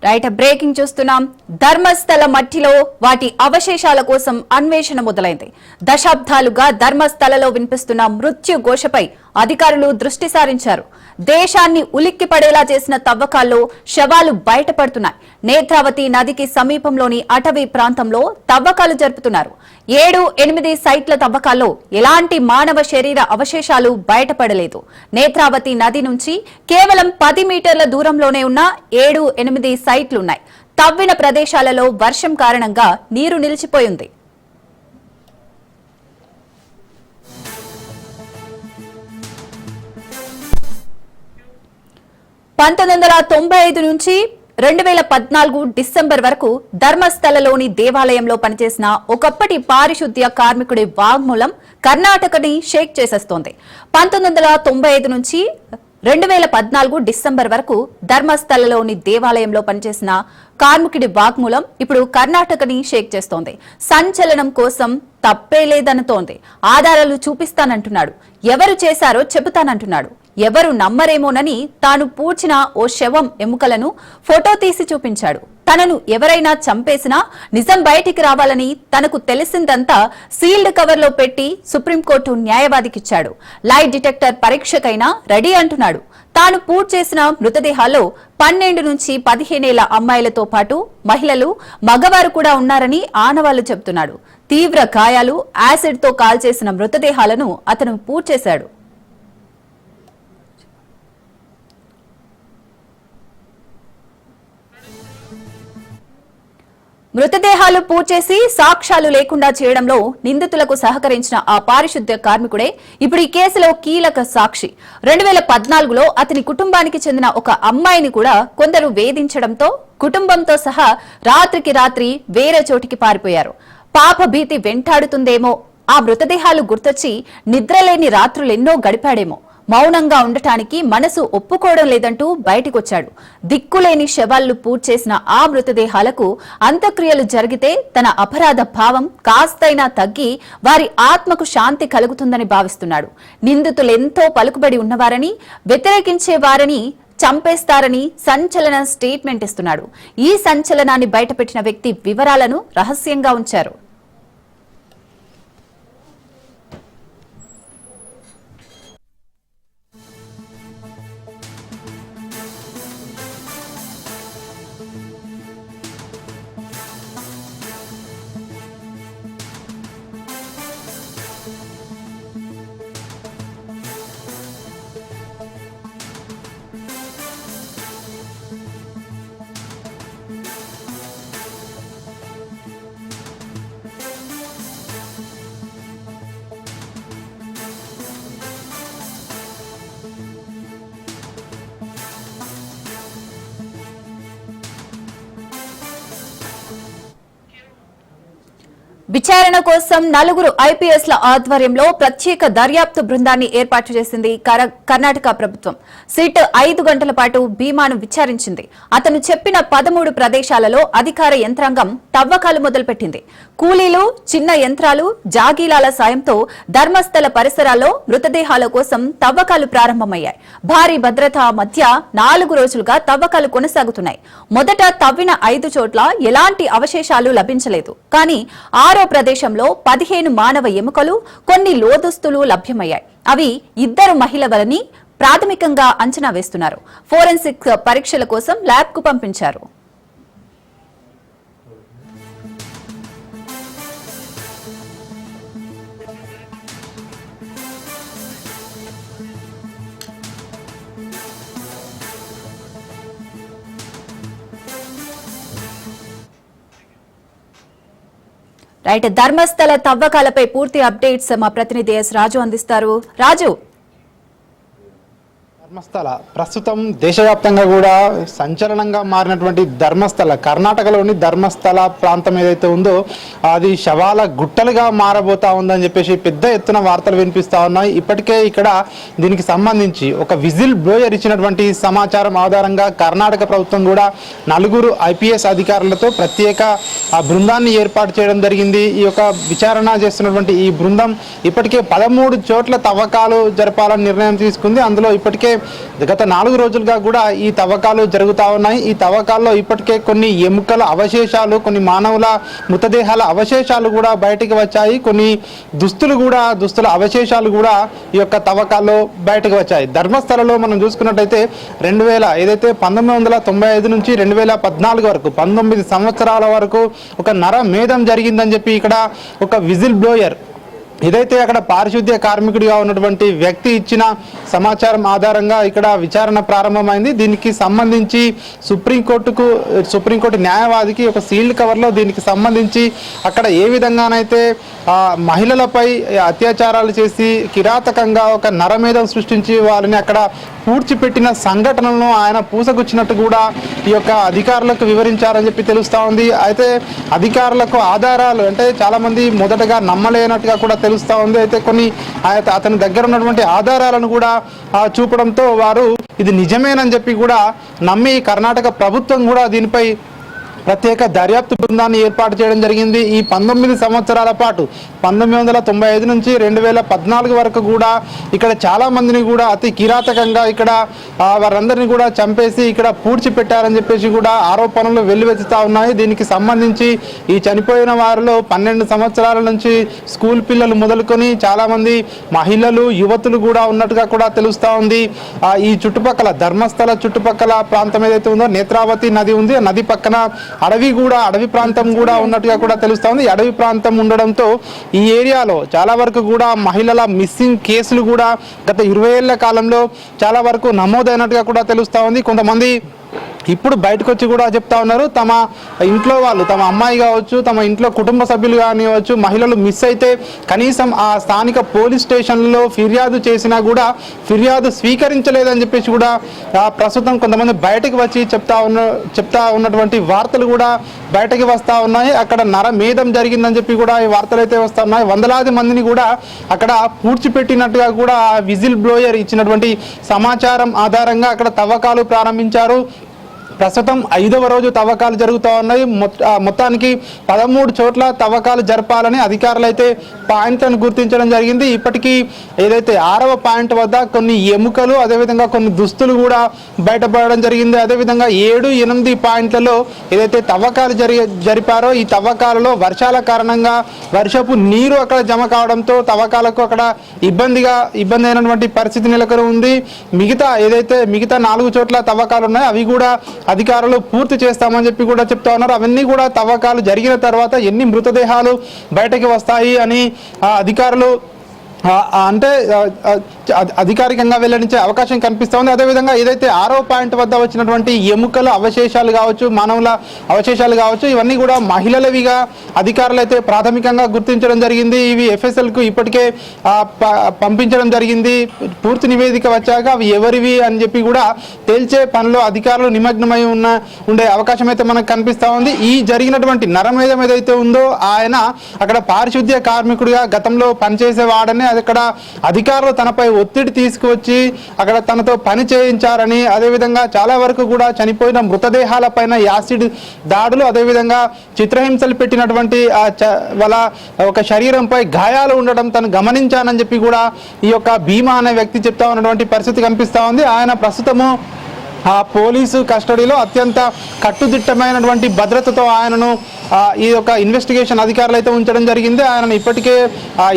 Right breaking చూస్తున్నాం. ధర్మస్థల మట్టిలో వాటి అవశేషాల కోసం అన్వేషణ మొదలైంది. దశాబ్దాలుగా ధర్మస్థలలో వినిపిస్తున్న మృత్యు ఘోషపై అధికారులు దృష్టి సారించారు. దేశాన్ని ఉలిక్కి పడేలా చేసిన తవ్వకాల్లో శవాలు బయటపడుతున్నాయి. నేత్రావతి నదికి సమీపంలోని అటవీ ప్రాంతంలో తవ్వకాలు జరుపుతున్నారు. 7-8 సైట్ల తవ్వకాల్లో ఎలాంటి మానవ శరీర అవశేషాలు బయటపడలేదు. నేత్రావతి నది నుంచి కేవలం 10 మీటర్ల దూరంలోనే ఉన్న 7-8 సైట్లున్నాయి. తవ్విన ప్రదేశాలలో వర్షం కారణంగా నీరు నిలిచిపోయింది. నుంచి 2014 డిసెంబర్ వరకు ధర్మస్థలలోని దేవాలయంలో పనిచేసిన ఒకప్పటి పారిశుద్ధ్య కార్మికుడి వాగ్మూలం కర్ణాటకని షేక్ చేసేస్తోంది. 1995 నుంచి 2014 డిసెంబర్ వరకు ధర్మస్థలలోని దేవాలయంలో పనిచేసిన కార్మికుడి వాగ్మూలం ఇప్పుడు కర్ణాటకని షేక్ చేస్తోంది. సంచలనం కోసం తప్పే లేదనుతోంది. ఆధారాలు చూపిస్తానంటున్నాడు. ఎవరు చేశారో చెబుతానంటున్నాడు. ఎవరు నమ్మరేమోనని తాను పూడ్చిన ఓ శవం ఎముకలను ఫోటో తీసి చూపించాడు. తనను ఎవరైనా చంపేసినా నిజం బయటికి రావాలని తనకు తెలిసిందంతా సీల్డ్ కవర్లో పెట్టి సుప్రీంకోర్టు న్యాయవాదికిచ్చాడు. లై డిటెక్టర్ పరీక్షకైనా రెడీ అంటున్నాడు. తాను పూడ్ చేసిన మృతదేహాల్లో 12 నుంచి 15 ఏళ్ల అమ్మాయిలతో పాటు మహిళలు, మగవారు కూడా ఉన్నారని ఆనవాళ్లు చెబుతున్నాడు. తీవ్ర గాయాలు, యాసిడ్ తో కాల్చేసిన మృతదేహాలను అతను పూడ్ చేశాడు. మృతదేహాలు పూడ్చేసి సాక్ష్యాలు లేకుండా చేయడంలో నిందితులకు సహకరించిన ఆ పారిశుద్ధ్య కార్మికుడే ఇప్పుడు ఈ కేసులో కీలక సాక్షి. 2014లో అతని కుటుంబానికి చెందిన ఒక అమ్మాయిని కూడా కొందరు వేధించడంతో కుటుంబంతో సహా రాత్రికి రాత్రి వేరే చోటికి పారిపోయారు. పాప భీతి వెంటాడుతుందేమో, ఆ మృతదేహాలు గుర్తొచ్చి నిద్రలేని రాత్రులెన్నో గడిపాడేమో, మౌనంగా ఉండటానికి మనసు ఒప్పుకోవడం లేదంటూ బయటికొచ్చాడు. దిక్కులేని శవాళ్లు పూడ్చేసిన ఆ మృతదేహాలకు అంత్యక్రియలు జరిగితే తన అపరాధ భావం కాస్తైనా తగ్గి వారి ఆత్మకు శాంతి కలుగుతుందని భావిస్తున్నాడు. నిందితులెంతో పలుకుబడి ఉన్నవారని, వ్యతిరేకించేవారని చంపేస్తారని సంచలన స్టేట్మెంట్ ఇస్తున్నాడు. ఈ సంచలనాన్ని బయటపెట్టిన వ్యక్తి వివరాలను రహస్యంగా ఉంచారు. విచారణ కోసం 4 ఐపీఎస్ల ఆధ్వర్యంలో ప్రత్యేక దర్యాప్తు బృందాన్ని ఏర్పాటు చేసింది కర్ణాటక ప్రభుత్వం. సిట్ 5 గంటల పాటు భీమాను విచారించింది. అతను చెప్పిన 13 ప్రదేశాలలో అధికార యంత్రాంగం తవ్వకాలు మొదలుపెట్టింది. కూలీలు, చిన్న యంత్రాలు, జాగీలాల సాయంతో ధర్మస్థల పరిసరాల్లో మృతదేహాల కోసం తవ్వకాలు ప్రారంభమయ్యాయి. భారీ భద్రత మధ్య 4 రోజులుగా తవ్వకాలు కొనసాగుతున్నాయి. మొదట తవ్విన 5 చోట్ల ఎలాంటి అవశేషాలు లభించలేదు. కానీ 6వ ప్రదేశంలో 15 మానవ ఎముకలు, కొన్ని లోదుస్తులు లభ్యమయ్యాయి. అవి 2 మహిళలని ప్రాథమికంగా అంచనా వేస్తున్నారు. ఫోరెన్సిక్ పరీక్షల కోసం ల్యాబ్ కు పంపించారు. రైట్, ధర్మస్థల తవ్వకాలపై పూర్తి అప్డేట్స్ మా ప్రతినిధి ఎస్ రాజు అందిస్తారు. రాజు, ధర్మస్థల ప్రస్తుతం దేశవ్యాప్తంగా కూడా సంచలనంగా మారినటువంటి ధర్మస్థల, కర్ణాటకలోని ధర్మస్థల ప్రాంతం ఏదైతే ఉందో అది శవాల గుట్టలుగా మారబోతా ఉందని చెప్పేసి పెద్ద ఎత్తున వార్తలు వినిపిస్తా ఉన్నాయి. ఇప్పటికే ఇక్కడ దీనికి సంబంధించి ఒక విజిల్ బ్లోయర్ ఇచ్చినటువంటి సమాచారం ఆధారంగా కర్ణాటక ప్రభుత్వం కూడా 4 ఐపీఎస్ అధికారులతో ప్రత్యేక బృందాన్ని ఏర్పాటు చేయడం జరిగింది. ఈ యొక్క విచారణ చేస్తున్నటువంటి ఈ బృందం ఇప్పటికే 13 చోట్ల తవ్వకాలు జరపాలని నిర్ణయం తీసుకుంది. అందులో ఇప్పటికే గత 4 రోజులుగా కూడా ఈ తవ్వకాలు జరుగుతూ ఉన్నాయి. ఈ తవ్వకాల్లో ఇప్పటికే కొన్ని ఎముకల అవశేషాలు, కొన్ని మానవుల మృతదేహాల అవశేషాలు కూడా బయటికి వచ్చాయి. కొన్ని దుస్తుల అవశేషాలు కూడా ఈ యొక్క తవ్వకాల్లో బయటకు వచ్చాయి. ధర్మస్థలలో మనం చూసుకున్నట్టయితే 1995 నుంచి 2014 వరకు 19 సంవత్సరాల వరకు ఒక నరమేధం జరిగిందని చెప్పి ఇక్కడ ఒక విజిల్ బ్లోయర్ ఏదైతే అక్కడ పారిశుద్ధ్య కార్మికుడిగా ఉన్నటువంటి వ్యక్తి ఇచ్చిన సమాచారం ఆధారంగా ఇక్కడ విచారణ ప్రారంభమైంది. దీనికి సంబంధించి సుప్రీంకోర్టు న్యాయవాదికి ఒక సీల్డ్ కవర్లో దీనికి సంబంధించి అక్కడ ఏ విధంగానైతే మహిళలపై అత్యాచారాలు చేసి కిరాతకంగా ఒక నరమేధం సృష్టించి వాళ్ళని అక్కడ పూడ్చిపెట్టిన సంఘటనలను ఆయన పూసగుచ్చినట్టు కూడా ఈ యొక్క అధికారులకు వివరించారని చెప్పి తెలుస్తూ ఉంది. అయితే అధికారులకు ఆధారాలు అంటే చాలామంది మొదటగా నమ్మలేనట్టుగా కూడా తెలుస్తూ ఉంది. అయితే కొన్ని అతని దగ్గర ఉన్నటువంటి ఆధారాలను కూడా చూపడంతో వారు ఇది నిజమేనని చెప్పి కూడా నమ్మి కర్ణాటక ప్రభుత్వం కూడా దీనిపై ప్రత్యేక దర్యాప్తు బృందాన్ని ఏర్పాటు చేయడం జరిగింది. ఈ 19 సంవత్సరాల పాటు 1995 నుంచి 2014 వరకు కూడా ఇక్కడ చాలా మందిని కూడా అతి కిరాతకంగా ఇక్కడ వారందరినీ కూడా చంపేసి ఇక్కడ పూడ్చిపెట్టారని చెప్పేసి కూడా ఆరోపణలు వెల్లువెత్తుతా ఉన్నాయి. దీనికి సంబంధించి ఈ చనిపోయిన వారిలో 12 సంవత్సరాల నుంచి స్కూల్ పిల్లలు మొదలుకొని చాలామంది మహిళలు, యువతులు కూడా ఉన్నట్టుగా కూడా తెలుస్తూ ఉంది. ఈ చుట్టుపక్కల ధర్మస్థల చుట్టుపక్కల ప్రాంతం ఏదైతే ఉందో నేత్రావతి నది ఉంది. ఆ నది పక్కన అడవి ప్రాంతం కూడా ఉన్నట్టుగా కూడా తెలుస్తా ఉంది. అడవి ప్రాంతం ఉండడంతో ఈ ఏరియాలో చాలా వరకు కూడా మహిళల మిస్సింగ్ కేసులు కూడా గత 20 ఏళ్ల కాలంలో చాలా వరకు నమోదైనట్టుగా కూడా తెలుస్తా ఉంది. కొంతమంది ఇప్పుడు బయటకు వచ్చి కూడా చెప్తా ఉన్నారు, తమ ఇంట్లో వాళ్ళు, తమ అమ్మాయి కావచ్చు, తమ ఇంట్లో కుటుంబ సభ్యులు కానివచ్చు, మహిళలు మిస్ అయితే కనీసం ఆ స్థానిక పోలీస్ స్టేషన్లో ఫిర్యాదు చేసినా కూడా ఫిర్యాదు స్వీకరించలేదని చెప్పేసి కూడా ప్రస్తుతం కొంతమంది బయటకు వచ్చి చెప్తా ఉన్నటువంటి వార్తలు కూడా బయటకి వస్తూ ఉన్నాయి. అక్కడ నరమేధం జరిగిందని చెప్పి కూడా ఈ వార్తలు అయితే వస్తూ ఉన్నాయి. వందలాది మందిని కూడా అక్కడ పూడ్చిపెట్టినట్టుగా కూడా విజిల్ బ్లోయర్ ఇచ్చినటువంటి సమాచారం ఆధారంగా అక్కడ తవ్వకాలు ప్రారంభించారు. ప్రస్తుతం 5వ రోజు తవ్వకాలు జరుగుతూ ఉన్నాయి. మొత్తానికి 13 చోట్ల తవ్వకాలు జరపాలని అధికారులు అయితే పాయింట్లను గుర్తించడం జరిగింది. ఇప్పటికీ ఏదైతే 6వ పాయింట్ వద్ద కొన్ని ఎముకలు, అదేవిధంగా కొన్ని దుస్తులు కూడా బయటపడడం జరిగింది. అదేవిధంగా 7, 8 పాయింట్లలో ఏదైతే తవ్వకాలు జరిపారో ఈ తవ్వకాలలో వర్షాల కారణంగా వర్షపు నీరు అక్కడ జమ కావడంతో తవ్వకాలకు అక్కడ ఇబ్బంది అయినటువంటి పరిస్థితి నెలకొని ఉంది. మిగతా 4 చోట్ల తవ్వకాలు ఉన్నాయి, అవి కూడా అధికారులు పూర్తి చేస్తామని చెప్పి కూడా చెప్తా ఉన్నారు. అవన్నీ కూడా తవ్వకాలు జరిగిన తర్వాత ఎన్ని మృతదేహాలు బయటకి వస్తాయి అని అధికారులు అంటే అధికారికంగా వెల్లడించే అవకాశం కనిపిస్తూ ఉంది. అదేవిధంగా ఏదైతే 6వ పాయింట్ వద్ద వచ్చినటువంటి ఎముకల అవశేషాలు కావచ్చు, మానవుల అవశేషాలు కావచ్చు, ఇవన్నీ కూడా మహిళలవిగా అధికారులు అయితే ప్రాథమికంగా గుర్తించడం జరిగింది. ఇవి FSLకు ఇప్పటికే పంపించడం జరిగింది. పూర్తి నివేదిక వచ్చాక అవి ఎవరివి అని చెప్పి కూడా తేల్చే పనిలో అధికారులు నిమగ్నమై ఉండే అవకాశం అయితే మనకు కనిపిస్తూ ఉంది. ఈ జరిగినటువంటి నరమేధం ఏదైతే ఉందో ఆయన అక్కడ పారిశుద్ధ్య కార్మికుడిగా గతంలో పనిచేసేవాడని, అక్కడ అధికారులు తనపై ఒత్తిడి తీసుకువచ్చి అక్కడ తనతో పని చేయించారని, అదేవిధంగా చాలా వరకు కూడా చనిపోయిన మృతదేహాలపైన యాసిడ్ దాడులు, అదేవిధంగా చిత్రహింసలు పెట్టినటువంటి వాళ్ళ ఒక శరీరంపై గాయాలు ఉండడం తను గమనించానని చెప్పి కూడా ఈ యొక్క భీమా అనే వ్యక్తి చెప్తా ఉన్నటువంటి పరిస్థితి కనిపిస్తూ ఉంది. ఆయన ప్రస్తుతము పోలీసు కస్టడీలో అత్యంత కట్టుదిట్టమైనటువంటి భద్రతతో ఆయనను ఈ యొక్క ఇన్వెస్టిగేషన్ అధికారులు అయితే ఉంచడం జరిగింది. ఆయనను ఇప్పటికే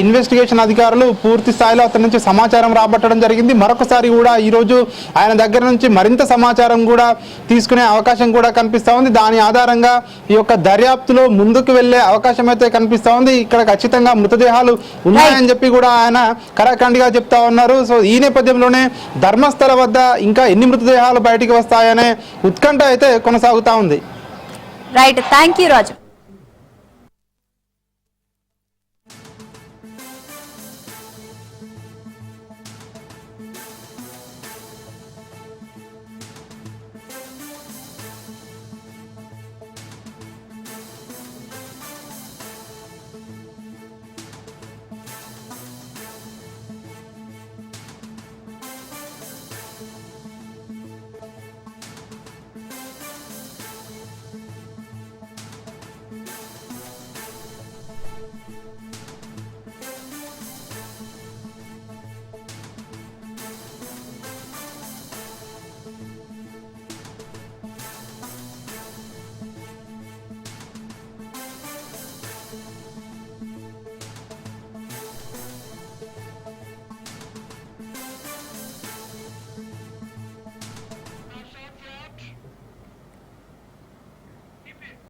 ఇన్వెస్టిగేషన్ అధికారులు పూర్తి స్థాయిలో అతని నుంచి సమాచారం రాబట్టడం జరిగింది. మరొకసారి కూడా ఈరోజు ఆయన దగ్గర నుంచి మరింత సమాచారం కూడా తీసుకునే అవకాశం కూడా కనిపిస్తూ ఉంది. దాని ఆధారంగా ఈ యొక్క దర్యాప్తులో ముందుకు వెళ్లే అవకాశం అయితే కనిపిస్తూ ఉంది. ఇక్కడ ఖచ్చితంగా మృతదేహాలు ఉన్నాయని చెప్పి కూడా ఆయన కరాఖండిగా చెప్తా ఉన్నారు. సో ఈ నేపథ్యంలోనే ధర్మస్థల వద్ద ఇంకా ఎన్ని మృతదేహాలు బయటికి వస్తాయనే ఉత్కంఠ అయితే కొనసాగుతా ఉంది. Right, thank you Raju.